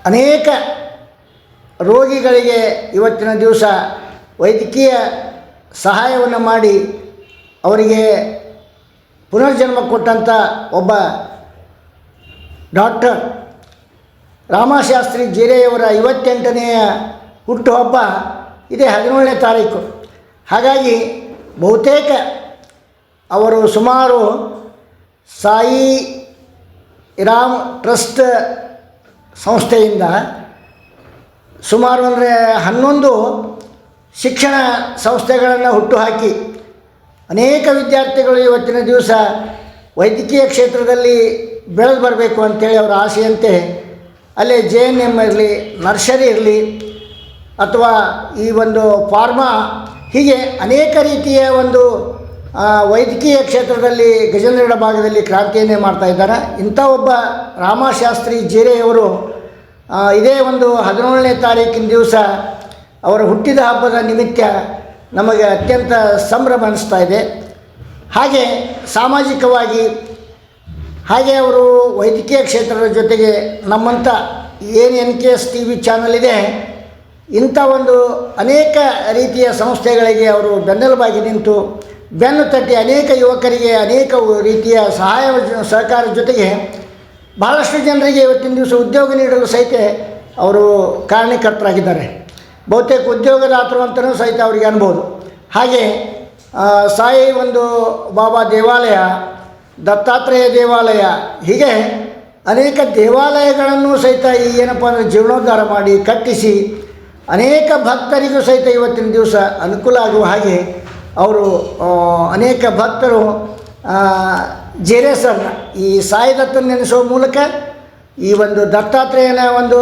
ಅನೇಕ ರೋಗಿಗಳಿಗೆ ಇವತ್ತಿನ ದಿವಸ ವೈದ್ಯಕೀಯ ಸಹಾಯವನ್ನು ಮಾಡಿ ಅವರಿಗೆ ಪುನರ್ಜನ್ಮ ಕೊಟ್ಟಂಥ ಒಬ್ಬ ಡಾಕ್ಟರ್ ರಾಮಶಾಸ್ತ್ರಿ ಜೀರೆಯವರ 58ನೇಯ ಹುಟ್ಟುಹಬ್ಬ ಇದೇ 17ನೇ ತಾರೀಕು. ಹಾಗಾಗಿ ಬಹುತೇಕ ಅವರು ಸುಮಾರು ಸಾಯಿ ರಾಮ್ ಟ್ರಸ್ಟ್ ಸಂಸ್ಥೆಯಿಂದ ಸುಮಾರು ಅಂದರೆ 11 ಶಿಕ್ಷಣ ಸಂಸ್ಥೆಗಳನ್ನು ಹುಟ್ಟುಹಾಕಿ ಅನೇಕ ವಿದ್ಯಾರ್ಥಿಗಳು ಇವತ್ತಿನ ದಿವಸ ವೈದ್ಯಕೀಯ ಕ್ಷೇತ್ರದಲ್ಲಿ ಬೆಳೆದು ಬರಬೇಕು ಅಂಥೇಳಿ ಅವರ ಆಸೆಯಂತೆ ಅಲ್ಲೇ JNM ಇರಲಿ, ನರ್ಸರಿ ಇರಲಿ, ಅಥವಾ ಈ ಒಂದು ಫಾರ್ಮಾ, ಹೀಗೆ ಅನೇಕ ರೀತಿಯ ಒಂದು ವೈದ್ಯಕೀಯ ಕ್ಷೇತ್ರದಲ್ಲಿ ಗಜೇಂದ್ರಗಡ ಭಾಗದಲ್ಲಿ ಕ್ರಾಂತಿಯನ್ನೇ ಮಾಡ್ತಾಯಿದ್ದಾರೆ. ಇಂಥ ಒಬ್ಬ ರಾಮಶಾಸ್ತ್ರಿ ಜೀರೆಯವರು ಇದೇ ಒಂದು 17ನೇ ತಾರೀಕಿನ ದಿವಸ ಅವರ ಹುಟ್ಟಿದ ಹಬ್ಬದ ನಿಮಿತ್ತ ನಮಗೆ ಅತ್ಯಂತ ಸಂಭ್ರಮ ಅನ್ನಿಸ್ತಾ ಇದೆ. ಹಾಗೆ ಸಾಮಾಜಿಕವಾಗಿ, ಹಾಗೆ ಅವರು ವೈದ್ಯಕೀಯ ಕ್ಷೇತ್ರದ ಜೊತೆಗೆ ನಮ್ಮಂಥ ಏನು NKS TV ಚಾನಲ್ ಇದೆ, ಇಂಥ ಒಂದು ಅನೇಕ ರೀತಿಯ ಸಂಸ್ಥೆಗಳಿಗೆ ಅವರು ಬೆನ್ನೆಲುಬಾಗಿ ನಿಂತು ಬೆನ್ನು ತಟ್ಟಿ ಅನೇಕ ಯುವಕರಿಗೆ ಅನೇಕ ರೀತಿಯ ಸಹಾಯ ಸಹಕಾರದ ಜೊತೆಗೆ ಬಹಳಷ್ಟು ಜನರಿಗೆ ಇವತ್ತಿನ ದಿವಸ ಉದ್ಯೋಗ ನೀಡಲು ಸಹಿತ ಅವರು ಕಾರಣಕರ್ತರಾಗಿದ್ದಾರೆ. ಬಹುತೇಕ ಉದ್ಯೋಗದಾತರು ಅಂತಲೂ ಸಹಿತ ಅವರಿಗೆ ಅನ್ಬೋದು. ಹಾಗೆ ಸಾಯಿ ಒಂದು ಬಾಬಾ ದೇವಾಲಯ, ದತ್ತಾತ್ರೇಯ ದೇವಾಲಯ, ಹೀಗೆ ಅನೇಕ ದೇವಾಲಯಗಳನ್ನು ಸಹಿತ ಏನಪ್ಪ ಅಂದರೆ ಜೀರ್ಣೋದ್ಧಾರ ಮಾಡಿ ಕಟ್ಟಿಸಿ ಅನೇಕ ಭಕ್ತರಿಗೂ ಸಹಿತ ಇವತ್ತಿನ ದಿವಸ ಅನುಕೂಲ ಆಗುವ ಹಾಗೆ ಅವರು ಅನೇಕ ಭಕ್ತರು ಜೇರೆ ಸರ್ನ ಈ ಸಾಯಿ ದತ್ತನ ನೆನೆಸುವ ಮೂಲಕ ಈ ಒಂದು ದತ್ತಾತ್ರೇಯನ ಒಂದು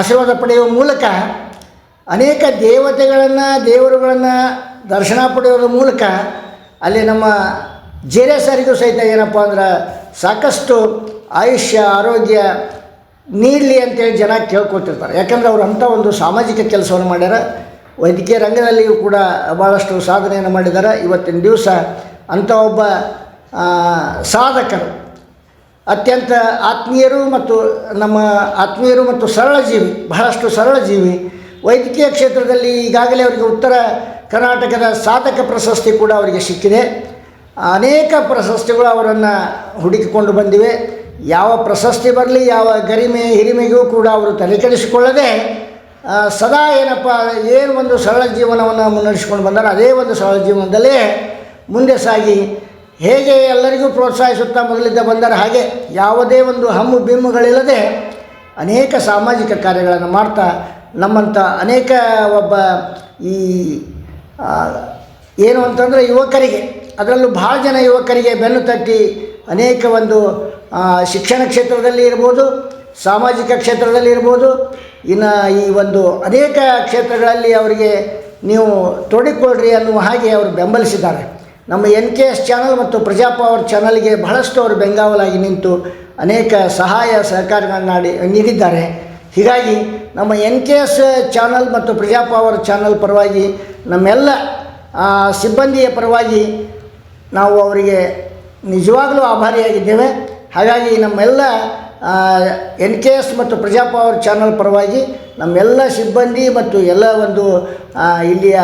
ಆಶೀರ್ವಾದ ಪಡೆಯುವ ಮೂಲಕ ಅನೇಕ ದೇವರುಗಳನ್ನು ದರ್ಶನ ಪಡೆಯೋದ್ರ ಮೂಲಕ ಅಲ್ಲಿ ನಮ್ಮ ಜೇರೆ ಸರಿಗೂ ಸಹಿತ ಏನಪ್ಪ ಅಂದ್ರೆ ಸಾಕಷ್ಟು ಆಯುಷ್ಯ, ಆರೋಗ್ಯ ನೀಡಲಿ ಅಂತೇಳಿ ಜನ ಕೇಳ್ಕೊತಿರ್ತಾರೆ. ಯಾಕಂದರೆ ಅವರು ಅಂಥ ಒಂದು ಸಾಮಾಜಿಕ ಕೆಲಸವನ್ನು ಮಾಡ್ಯಾರ. ವೈದ್ಯಕೀಯ ರಂಗದಲ್ಲಿಯೂ ಕೂಡ ಭಾಳಷ್ಟು ಸಾಧನೆಯನ್ನು ಮಾಡಿದ್ದಾರೆ. ಇವತ್ತಿನ ದಿವಸ ಅಂಥ ಒಬ್ಬ ಸಾಧಕರು, ಅತ್ಯಂತ ಆತ್ಮೀಯರು ಮತ್ತು ನಮ್ಮ ಆತ್ಮೀಯರು ಮತ್ತು ಸರಳ ಜೀವಿ, ಬಹಳಷ್ಟು ಸರಳ ಜೀವಿ. ವೈದ್ಯಕೀಯ ಕ್ಷೇತ್ರದಲ್ಲಿ ಈಗಾಗಲೇ ಅವರಿಗೆ ಉತ್ತರ ಕರ್ನಾಟಕದ ಸಾಧಕ ಪ್ರಶಸ್ತಿ ಕೂಡ ಅವರಿಗೆ ಸಿಕ್ಕಿದೆ. ಅನೇಕ ಪ್ರಶಸ್ತಿಗಳು ಅವರನ್ನು ಹುಡುಕಿಕೊಂಡು ಬಂದಿವೆ. ಯಾವ ಪ್ರಶಸ್ತಿ ಬರಲಿ, ಯಾವ ಹಿರಿಮೆಗೂ ಕೂಡ ಅವರು ತಲೆಕೆಡಿಸಿಕೊಳ್ಳದೆ ಸದಾ ಏನಪ್ಪ ಏನು ಒಂದು ಸರಳ ಜೀವನವನ್ನು ಮುನ್ನಡೆಸಿಕೊಂಡು ಬಂದರೆ ಅದೇ ಒಂದು ಸರಳ ಜೀವನದಲ್ಲೇ ಮುಂದೆ ಸಾಗಿ ಹೇಗೆ ಎಲ್ಲರಿಗೂ ಪ್ರೋತ್ಸಾಹಿಸುತ್ತಾ ಮೊದಲಿದ್ದ ಬಂದರೆ ಹಾಗೆ ಯಾವುದೇ ಒಂದು ಹಮ್ಮು ಬಿಮ್ಮುಗಳಿಲ್ಲದೆ ಅನೇಕ ಸಾಮಾಜಿಕ ಕಾರ್ಯಗಳನ್ನು ಮಾಡ್ತಾ ನಮ್ಮಂಥ ಅನೇಕ ಒಬ್ಬ ಈ ಏನು ಅಂತಂದರೆ ಯುವಕರಿಗೆ, ಅದರಲ್ಲೂ ಭಾಳ ಜನ ಯುವಕರಿಗೆ ಬೆನ್ನು ತಟ್ಟಿ ಅನೇಕ ಒಂದು ಶಿಕ್ಷಣ ಕ್ಷೇತ್ರದಲ್ಲಿ ಇರ್ಬೋದು, ಸಾಮಾಜಿಕ ಕ್ಷೇತ್ರದಲ್ಲಿ ಇರ್ಬೋದು, ಇನ್ನು ಈ ಒಂದು ಅನೇಕ ಕ್ಷೇತ್ರಗಳಲ್ಲಿ ಅವರಿಗೆ ನೀವು ತೊಡಗಿಕೊಳ್ಳ್ರಿ ಅನ್ನುವ ಹಾಗೆ ಅವರು ಬೆಂಬಲಿಸಿದ್ದಾರೆ. ನಮ್ಮ NKS ಚಾನಲ್ ಮತ್ತು ಪ್ರಜಾಪವರ್ ಚಾನಲ್ಗೆ ಬಹಳಷ್ಟು ಅವರು ಬೆಂಗಾವಲಾಗಿ ನಿಂತು ಅನೇಕ ಸಹಾಯ ಸಹಕಾರಗಳನ್ನು ನೀಡಿದ್ದಾರೆ. ಹೀಗಾಗಿ ನಮ್ಮ NKS ಚಾನಲ್ ಮತ್ತು ಪ್ರಜಾಪವರ್ ಚಾನಲ್ ಪರವಾಗಿ ನಮ್ಮೆಲ್ಲ ಸಿಬ್ಬಂದಿಯ ಪರವಾಗಿ ನಾವು ಅವರಿಗೆ ನಿಜವಾಗಲೂ ಆಭಾರಿಯಾಗಿದ್ದೇವೆ. ಹಾಗಾಗಿ ನಮ್ಮೆಲ್ಲ NKS ಮತ್ತು ಪ್ರಜಾಪವರ್ ಚಾನಲ್ ಪರವಾಗಿ ನಮ್ಮೆಲ್ಲ ಸಿಬ್ಬಂದಿ ಮತ್ತು ಎಲ್ಲ ಒಂದು ಇಲ್ಲಿಯ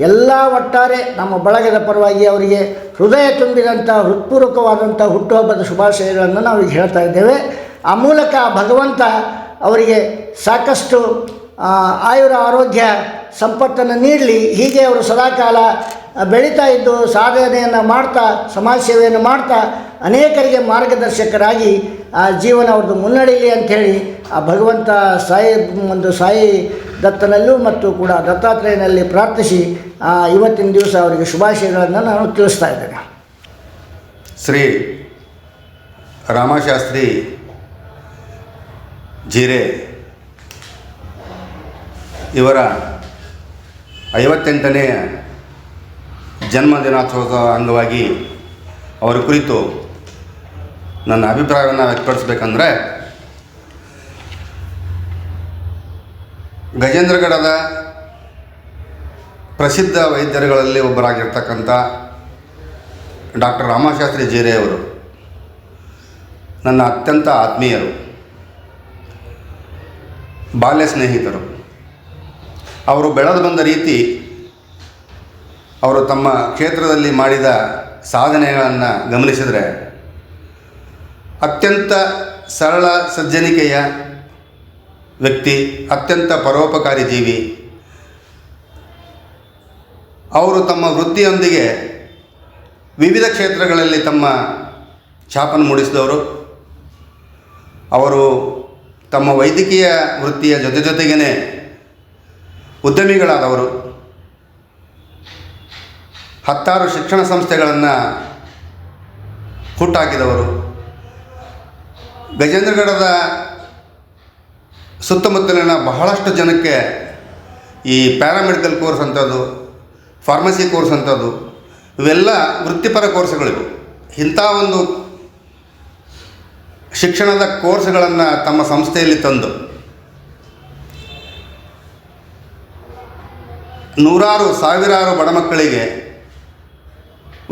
ಎಲ್ಲ ಒಟ್ಟಾರೆ ನಮ್ಮ ಬಳಗದ ಪರವಾಗಿ ಅವರಿಗೆ ಹೃದಯ ತುಂಬಿದಂಥ ಹೃತ್ಪೂರ್ವಕವಾದಂಥ ಹುಟ್ಟುಹಬ್ಬದ ಶುಭಾಶಯಗಳನ್ನು ನಾವು ಈಗ ಹೇಳ್ತಾ ಇದ್ದೇವೆ. ಆ ಮೂಲಕ ಭಗವಂತ ಅವರಿಗೆ ಸಾಕಷ್ಟು ಆಯುರ ಆರೋಗ್ಯ ಸಂಪತ್ತನ್ನು ನೀಡಲಿ. ಹೀಗೆ ಅವರು ಸದಾಕಾಲ ಬೆಳೀತಾ ಇದ್ದು ಸಾಧನೆಯನ್ನು ಮಾಡ್ತಾ ಸಮಾಜ ಸೇವೆಯನ್ನು ಮಾಡ್ತಾ ಅನೇಕರಿಗೆ ಮಾರ್ಗದರ್ಶಕರಾಗಿ ಆ ಜೀವನ ಅವ್ರದ್ದು ಮುನ್ನಡೆಯಲಿ ಅಂಥೇಳಿ ಆ ಭಗವಂತ ಸಾಯಿ ದತ್ತನಲ್ಲೂ ಮತ್ತು ಕೂಡ ದತ್ತಾತ್ರೇಯನಲ್ಲಿ ಪ್ರಾರ್ಥಿಸಿ ಇವತ್ತಿನ ದಿವಸ ಅವರಿಗೆ ಶುಭಾಶಯಗಳನ್ನು ನಾನು ತಿಳಿಸ್ತಾ ಇದ್ದೇನೆ. ಶ್ರೀ ರಾಮಶಾಸ್ತ್ರಿ ಜೀರೆ ಇವರ 58ನೇ ಜನ್ಮದಿನಾಚೋತ್ಸವ ಅಂಗವಾಗಿ ಅವರ ಕುರಿತು ನನ್ನ ಅಭಿಪ್ರಾಯವನ್ನು ವ್ಯಕ್ತಪಡಿಸಬೇಕಂದ್ರೆ, ಗಜೇಂದ್ರಗಡದ ಪ್ರಸಿದ್ಧ ವೈದ್ಯರುಗಳಲ್ಲಿ ಒಬ್ಬರಾಗಿರ್ತಕ್ಕಂಥ ಡಾಕ್ಟರ್ ರಾಮಶಾಸ್ತ್ರಿ ಜೀರೆಯವರು ನನ್ನ ಅತ್ಯಂತ ಆತ್ಮೀಯರು, ಬಾಲ್ಯ ಸ್ನೇಹಿತರು. ಅವರು ಬೆಳೆದು ಬಂದ ರೀತಿ, ಅವರು ತಮ್ಮ ಕ್ಷೇತ್ರದಲ್ಲಿ ಮಾಡಿದ ಸಾಧನೆಗಳನ್ನು ಗಮನಿಸಿದರೆ ಅತ್ಯಂತ ಸರಳ ಸಜ್ಜನಿಕೆಯ ವ್ಯಕ್ತಿ, ಅತ್ಯಂತ ಪರೋಪಕಾರಿ ಜೀವಿ. ಅವರು ತಮ್ಮ ವೃತ್ತಿಯೊಂದಿಗೆ ವಿವಿಧ ಕ್ಷೇತ್ರಗಳಲ್ಲಿ ತಮ್ಮ ಛಾಪನ್ನು ಮೂಡಿಸಿದವರು. ಅವರು ತಮ್ಮ ವೈದ್ಯಕೀಯ ವೃತ್ತಿಯ ಜೊತೆಗೇ ಉದ್ಯಮಿಗಳಾದವರು. 10 ಶಿಕ್ಷಣ ಸಂಸ್ಥೆಗಳನ್ನು ಹುಟ್ಟಾಕಿದವರು. ಗಜೇಂದ್ರಗಡದ ಸುತ್ತಮುತ್ತಲಿನ ಬಹಳಷ್ಟು ಜನಕ್ಕೆ ಈ ಪ್ಯಾರಾಮೆಡಿಕಲ್ ಕೋರ್ಸ್ ಅಂಥದ್ದು, ಫಾರ್ಮಸಿ ಕೋರ್ಸ್ ಅಂಥದ್ದು, ಇವೆಲ್ಲ ವೃತ್ತಿಪರ ಕೋರ್ಸ್ಗಳಿವು. ಇಂಥ ಒಂದು ಶಿಕ್ಷಣದ ಕೋರ್ಸ್ಗಳನ್ನು ತಮ್ಮ ಸಂಸ್ಥೆಯಲ್ಲಿ ತಂದು ನೂರಾರು ಸಾವಿರಾರು ಬಡ ಮಕ್ಕಳಿಗೆ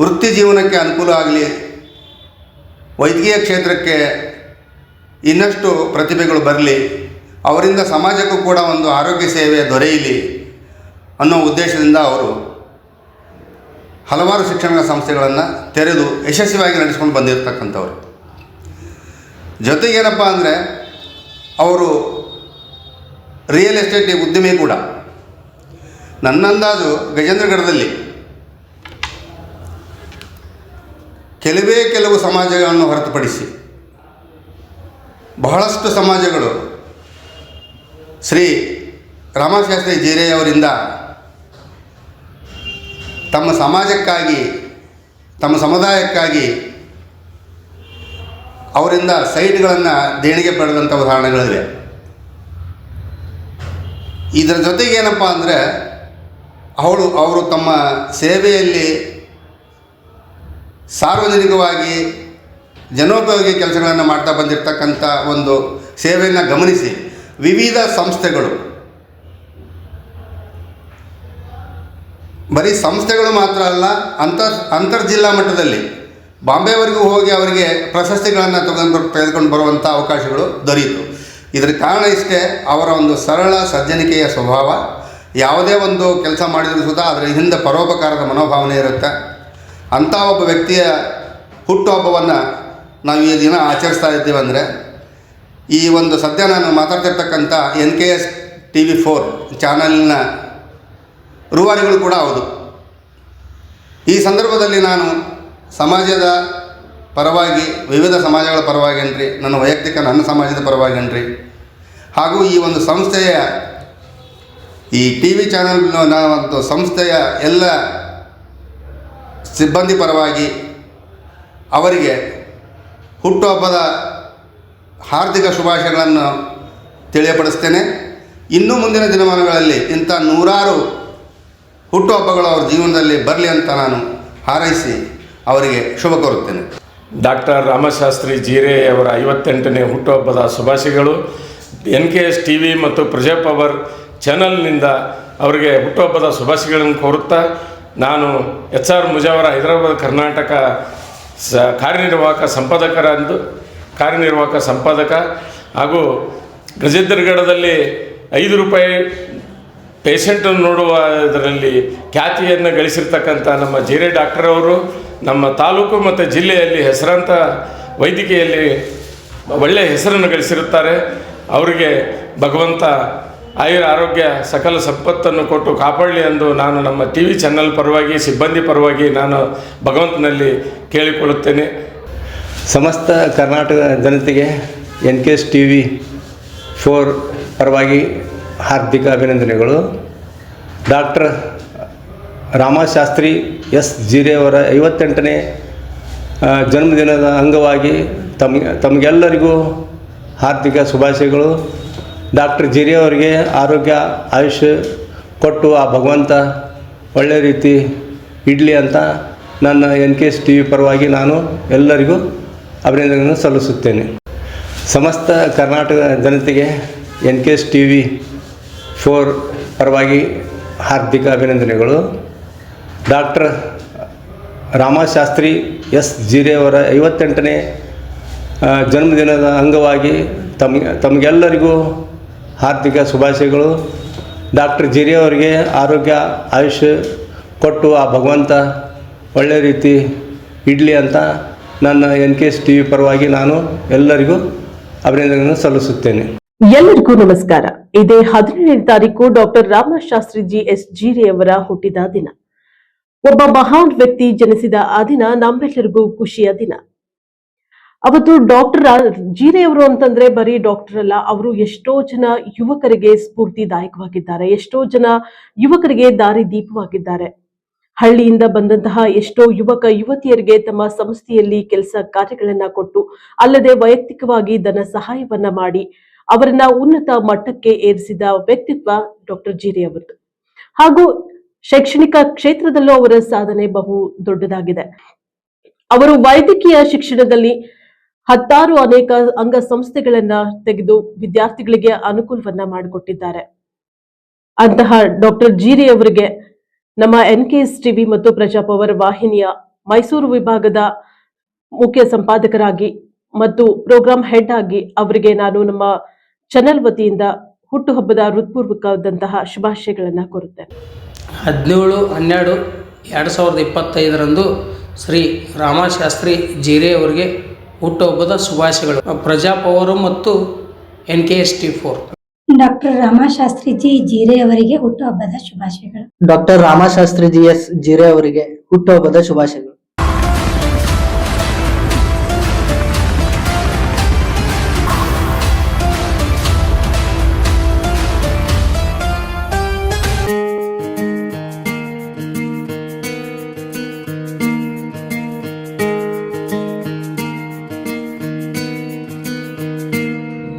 ವೃತ್ತಿ ಜೀವನಕ್ಕೆ ಅನುಕೂಲ ಆಗಲಿ, ವೈದ್ಯಕೀಯ ಕ್ಷೇತ್ರಕ್ಕೆ ಇನ್ನಷ್ಟು ಪ್ರತಿಭೆಗಳು ಬರಲಿ, ಅವರಿಂದ ಸಮಾಜಕ್ಕೂ ಕೂಡ ಒಂದು ಆರೋಗ್ಯ ಸೇವೆ ದೊರೆಯಲಿ ಅನ್ನೋ ಉದ್ದೇಶದಿಂದ ಅವರು ಹಲವಾರು ಶಿಕ್ಷಣ ಸಂಸ್ಥೆಗಳನ್ನು ತೆರೆದು ಯಶಸ್ವಿಯಾಗಿ ನಡೆಸ್ಕೊಂಡು ಬಂದಿರತಕ್ಕಂಥವ್ರು. ಜೊತೆಗೇನಪ್ಪ ಅಂದರೆ, ಅವರು ರಿಯಲ್ ಎಸ್ಟೇಟ್ ಉದ್ಯಮಿ ಕೂಡ. ನನ್ನ ಅಂದಾಜು ಗಜೇಂದ್ರಗಡದಲ್ಲಿ ಕೆಲವು ಸಮಾಜಗಳನ್ನು ಹೊರತುಪಡಿಸಿ ಬಹಳಷ್ಟು ಸಮಾಜಗಳು ಶ್ರೀ ರಾಮಶಾಸ್ತ್ರಿ ಜೀರೆಯವರಿಂದ ತಮ್ಮ ಸಮಾಜಕ್ಕಾಗಿ, ತಮ್ಮ ಸಮುದಾಯಕ್ಕಾಗಿ ಅವರಿಂದ ಸೈಟ್ಗಳನ್ನು ದೇಣಿಗೆ ಪಡೆದಂಥ ಉದಾಹರಣೆಗಳಿವೆ. ಇದರ ಜೊತೆಗೇನಪ್ಪ ಅಂದರೆ, ಅವರು ತಮ್ಮ ಸೇವೆಯಲ್ಲಿ ಸಾರ್ವಜನಿಕವಾಗಿ ಜನೋಪಯೋಗಿ ಕೆಲಸಗಳನ್ನು ಮಾಡ್ತಾ ಬಂದಿರತಕ್ಕಂಥ ಒಂದು ಸೇವೆಯನ್ನು ಗಮನಿಸಿ ವಿವಿಧ ಸಂಸ್ಥೆಗಳು, ಬರೀ ಸಂಸ್ಥೆಗಳು ಮಾತ್ರ ಅಲ್ಲ, ಅಂತರ್ಜಿಲ್ಲಾ ಮಟ್ಟದಲ್ಲಿ ಬಾಂಬೆವರೆಗೂ ಹೋಗಿ ಅವರಿಗೆ ಪ್ರಶಸ್ತಿಗಳನ್ನು ತೆಗೆದುಕೊಂಡು ಬರುವಂಥ ಅವಕಾಶಗಳು ದೊರೆಯಿತು. ಇದರ ಕಾರಣ ಇಷ್ಟೇ, ಅವರ ಒಂದು ಸರಳ ಸಜ್ಜನಿಕೆಯ ಸ್ವಭಾವ. ಯಾವುದೇ ಒಂದು ಕೆಲಸ ಮಾಡಿದರೂ ಸುತ ಅದರ ಹಿಂದೆ ಪರೋಪಕಾರದ ಮನೋಭಾವನೆ ಇರುತ್ತೆ. ಅಂಥ ಒಬ್ಬ ವ್ಯಕ್ತಿಯ ಹುಟ್ಟುಹಬ್ಬವನ್ನು ನಾವು ಈ ದಿನ ಆಚರಿಸ್ತಾ ಇದ್ದೀವಿ ಅಂದರೆ, ಈ ಒಂದು ಸದ್ಯ ನಾನು ಮಾತಾಡ್ತಿರ್ತಕ್ಕಂಥ NKS TV4 ಚಾನಲ್ನ ರೂವಾರಿಗಳು ಕೂಡ ಹೌದು. ಈ ಸಂದರ್ಭದಲ್ಲಿ ನಾನು ಸಮಾಜದ ಪರವಾಗಿ, ವಿವಿಧ ಸಮಾಜಗಳ ಪರವಾಗಿ ಅನ್ರಿ, ನನ್ನ ವೈಯಕ್ತಿಕ ನನ್ನ ಸಮಾಜದ ಪರವಾಗಿ ಅನ್ರಿ, ಹಾಗೂ ಈ ಒಂದು ಸಂಸ್ಥೆಯ ಈ TV ಚಾನಲ್ನ ಒಂದು ಸಂಸ್ಥೆಯ ಎಲ್ಲ ಸಿಬ್ಬಂದಿ ಪರವಾಗಿ ಅವರಿಗೆ ಹುಟ್ಟುಹಬ್ಬದ ಹಾರ್ದಿಕ ಶುಭಾಶಯಗಳನ್ನು ತಿಳಿಯಪಡಿಸ್ತೇನೆ. ಇನ್ನು ಮುಂದಿನ ದಿನಮಾನಗಳಲ್ಲಿ ಇಂಥ ನೂರಾರು ಹುಟ್ಟುಹಬ್ಬಗಳು ಅವ್ರ ಜೀವನದಲ್ಲಿ ಬರಲಿ ಅಂತ ನಾನು ಹಾರೈಸಿ ಅವರಿಗೆ ಶುಭ ಕೋರುತ್ತೇನೆ. ಡಾಕ್ಟರ್ ರಾಮಶಾಸ್ತ್ರಿ ಜೀರೆಯವರ 58ನೇ ಹುಟ್ಟುಹಬ್ಬದ ಶುಭಾಶಯಗಳು. NKS TV ಮತ್ತು ಪ್ರಜಾಪವರ್ ಚಾನಲ್ನಿಂದ ಅವರಿಗೆ ಹುಟ್ಟುಹಬ್ಬದ ಶುಭಾಶಯಗಳನ್ನು ಕೋರುತ್ತಾ, ನಾನು HR ಮುಜಾವರ, ಹೈದರಾಬಾದ್, ಕರ್ನಾಟಕ ಕಾರ್ಯನಿರ್ವಾಹಕ ಸಂಪಾದಕ ಹಾಗೂ ಗಜೇಂದ್ರಗಡದಲ್ಲಿ 5 ರೂಪಾಯಿ ಪೇಷಂಟನ್ನು ನೋಡುವ ಇದರಲ್ಲಿ ಖ್ಯಾತಿಯನ್ನು ಗಳಿಸಿರ್ತಕ್ಕಂಥ ನಮ್ಮ ಜೀರೆ ಡಾಕ್ಟರ್ ಅವರು ನಮ್ಮ ತಾಲೂಕು ಮತ್ತು ಜಿಲ್ಲೆಯಲ್ಲಿ ಹೆಸರಾಂತ ವೈದ್ಯಕೀಯಲ್ಲಿ ಒಳ್ಳೆಯ ಹೆಸರನ್ನು ಗಳಿಸಿರುತ್ತಾರೆ. ಅವರಿಗೆ ಭಗವಂತ ಆರೋಗ್ಯ ಸಕಲ ಸಂಪತ್ತನ್ನು ಕೊಟ್ಟು ಕಾಪಾಡಲಿ ಎಂದು ನಾನು ನಮ್ಮ ಟಿ ವಿ ಚಾನಲ್ ಪರವಾಗಿ ಸಿಬ್ಬಂದಿ ಪರವಾಗಿ ನಾನು ಭಗವಂತನಲ್ಲಿ ಕೇಳಿಕೊಳ್ಳುತ್ತೇನೆ. ಸಮಸ್ತ ಕರ್ನಾಟಕ ಜನತೆಗೆ NKS TV4 ಪರವಾಗಿ ಹಾರ್ದಿಕ ಅಭಿನಂದನೆಗಳು. ಡಾಕ್ಟರ್ ರಾಮಶಾಸ್ತ್ರಿ ಎಸ್ ಜೀರೆ ಅವರ 58ನೇ ಜನ್ಮದಿನದ ಅಂಗವಾಗಿ ತಮಗೆಲ್ಲರಿಗೂ ಹಾರ್ದಿಕ ಶುಭಾಶಯಗಳು. ಡಾಕ್ಟರ್ ಜೀರೆ ಅವರಿಗೆ ಆರೋಗ್ಯ ಆಯುಷ್ಯ ಕೊಟ್ಟು ಆ ಭಗವಂತ ಒಳ್ಳೆಯ ರೀತಿ ಇಡಲಿ ಅಂತ ನನ್ನ NKS TV ಪರವಾಗಿ ನಾನು ಎಲ್ಲರಿಗೂ ಅಭಿನಂದನೆಯನ್ನು ಸಲ್ಲಿಸುತ್ತೇನೆ. ಸಮಸ್ತ ಕರ್ನಾಟಕ ಜನತೆಗೆ NKS TV4 ಪರವಾಗಿ ಹಾರ್ದಿಕ ಅಭಿನಂದನೆಗಳು. ಡಾಕ್ಟರ್ ರಾಮಶಾಸ್ತ್ರಿ ಎಸ್ ಜೀರೆ ಅವರ 58ನೇ ಜನ್ಮದಿನದ ಅಂಗವಾಗಿ ತಮಗೆಲ್ಲರಿಗೂ ಹಾರ್ದಿಕ ಶುಭಾಶಯಗಳು. ಡಾಕ್ಟರ್ ಜೀರೆ ಅವರಿಗೆ ಆರೋಗ್ಯ ಆಯುಷ್ಯ ಕೊಟ್ಟು ಆ ಭಗವಂತ ಒಳ್ಳೆಯ ರೀತಿ ಇಡಲಿ ಅಂತ ನನ್ನ NKS TV ಪರವಾಗಿ ನಾನು ಎಲ್ಲರಿಗೂ ಅಭಿನಂದನೆಯನ್ನು ಸಲ್ಲಿಸುತ್ತೇನೆ. ಎಲ್ಲರಿಗೂ ನಮಸ್ಕಾರ. ಇದೇ 17ನೇ ತಾರೀಕು ಡಾಕ್ಟರ್ ರಾಮಶಾಸ್ತ್ರಿಜಿ ಎಸ್ ಜೀರೆ ಅವರ ಹುಟ್ಟಿದ ದಿನ. ಒಬ್ಬ ಮಹಾನ್ ವ್ಯಕ್ತಿ ಜನಿಸಿದ ಆ ದಿನ ನಮ್ಮೆಲ್ಲರಿಗೂ ಖುಷಿಯ ದಿನ. ಅವತ್ತು ಡಾಕ್ಟರ್ ಜೀರೆ ಅವರು ಅಂತಂದ್ರೆ ಬರೀ ಡಾಕ್ಟರ್ ಅಲ್ಲ, ಅವರು ಎಷ್ಟೋ ಜನ ಯುವಕರಿಗೆ ಸ್ಫೂರ್ತಿದಾಯಕವಾಗಿದ್ದಾರೆ, ಎಷ್ಟೋ ಜನ ಯುವಕರಿಗೆ ದಾರಿ ದೀಪವಾಗಿದ್ದಾರೆ. ಹಳ್ಳಿಯಿಂದ ಬಂದಂತಹ ಎಷ್ಟೋ ಯುವಕ ಯುವತಿಯರಿಗೆ ತಮ್ಮ ಸಂಸ್ಥೆಯಲ್ಲಿ ಕೆಲಸ ಕಾರ್ಯಗಳನ್ನ ಕೊಟ್ಟು, ಅಲ್ಲದೆ ವೈಯಕ್ತಿಕವಾಗಿ ಧನ ಸಹಾಯವನ್ನ ಮಾಡಿ ಅವರನ್ನ ಉನ್ನತ ಮಟ್ಟಕ್ಕೆ ಏರಿಸಿದ ವ್ಯಕ್ತಿತ್ವ ಡಾಕ್ಟರ್ ಜೀರೆ ಅವರದು. ಹಾಗೂ ಶೈಕ್ಷಣಿಕ ಕ್ಷೇತ್ರದಲ್ಲೂ ಅವರ ಸಾಧನೆ ಬಹು ದೊಡ್ಡದಾಗಿದೆ. ಅವರು ವೈದ್ಯಕೀಯ ಶಿಕ್ಷಣದಲ್ಲಿ 16 ಅನೇಕ ಅಂಗ ಸಂಸ್ಥೆಗಳನ್ನ ತೆಗೆದು ವಿದ್ಯಾರ್ಥಿಗಳಿಗೆ ಅನುಕೂಲವನ್ನ ಮಾಡಿಕೊಟ್ಟಿದ್ದಾರೆ. ಅಂತಹ ಡಾಕ್ಟರ್ ಜೀರೆ ಅವರಿಗೆ ನಮ್ಮ NKS TV ಮತ್ತು ಪ್ರಜಾಪವರ್ ವಾಹಿನಿಯ ಮೈಸೂರು ವಿಭಾಗದ ಮುಖ್ಯ ಸಂಪಾದಕರಾಗಿ ಮತ್ತು ಪ್ರೋಗ್ರಾಂ ಹೆಡ್ ಆಗಿ ಅವರಿಗೆ ನಾನು ನಮ್ಮ ಚಾನೆಲ್ ವತಿಯಿಂದ ಹುಟ್ಟುಹಬ್ಬದ ಹೃತ್ಪೂರ್ವಕವಾದಂತಹ ಶುಭಾಶಯಗಳನ್ನ ಕೋರುತ್ತೇನೆ. 17/12/2025 ಶ್ರೀ ರಾಮಶಾಸ್ತ್ರಿ ಜೀರೆ ಅವರಿಗೆ ಹುಟ್ಟುಹಬ್ಬದ ಶುಭಾಶಯಗಳು. ಪ್ರಜಾಪವರು ಮತ್ತು NKS TV4. ಡಾಕ್ಟರ್ ರಾಮಶಾಸ್ತ್ರಿಜಿ ಜೀರೆ ಅವರಿಗೆ ಹುಟ್ಟುಹಬ್ಬದ ಶುಭಾಶಯಗಳು. ಡಾಕ್ಟರ್ ರಾಮಶಾಸ್ತ್ರಿಜಿ ಎಸ್ ಜೀರೆ ಅವರಿಗೆ ಹುಟ್ಟುಹಬ್ಬದ ಶುಭಾಶಯಗಳು.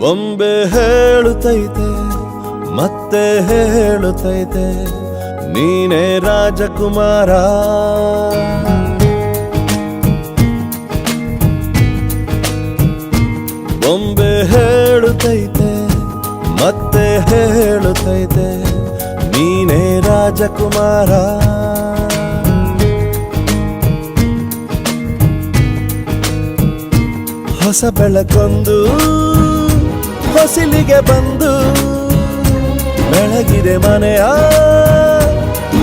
ಬೊಂಬೆ ಹೇಳುತ್ತೈತೆ ಮತ್ತೆ ಹೇಳುತ್ತೈತೆ ನೀನೇ ರಾಜಕುಮಾರ. ಬೊಂಬೆ ಹೇಳುತ್ತೈತೆ ಮತ್ತೆ ಹೇಳುತ್ತೈತೆ ನೀನೇ ರಾಜಕುಮಾರ. ಹೊಸ ಬೆಳಕೊಂದು ಹೊಸಿಲಿಗೆ ಬಂದು ಬೆಳಗಿದೆ ಮನೆಯ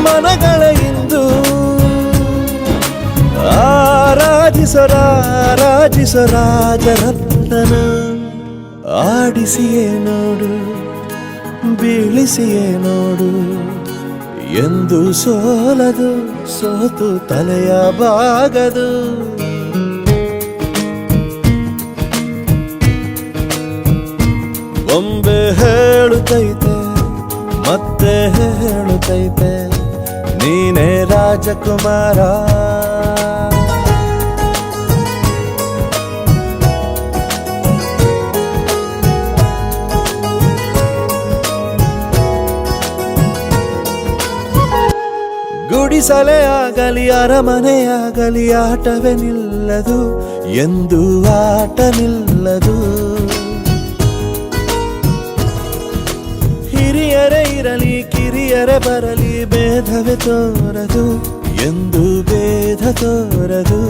ಮನಗಳ ಇಂದು. ಆರಾಧಿಸೋ ರಾಜರತ್ನನ ಆಡಿಸಿಯೇ ನೋಡು ಬೀಳಿಸಿಯೇ ನೋಡು ಎಂದು ಸೋಲದು ಸೋತು ತಲೆಯ ಬಾಗದು. ಬೊಂಬೆ ಹೇಳುತ್ತೈತೆ ಮತ್ತೆ ಹೇಳುತ್ತೈತೆ ನೀನೇ ರಾಜಕುಮಾರ. ಗುಡಿಸಲೇ ಆಗಲಿ ಅರಮನೆಯಾಗಲಿ ಆಟವೇ ನಿಲ್ಲದು ಎಂದು ಆಟ ನಿಲ್ಲದು. ಹಿರಿಯರೇ ಇರಲಿ ಕಿರಿಯರೇ ಬರಲಿ ಭೇದವೇ ತೋರದು ಎಂದು ಭೇದ ತೋರದು.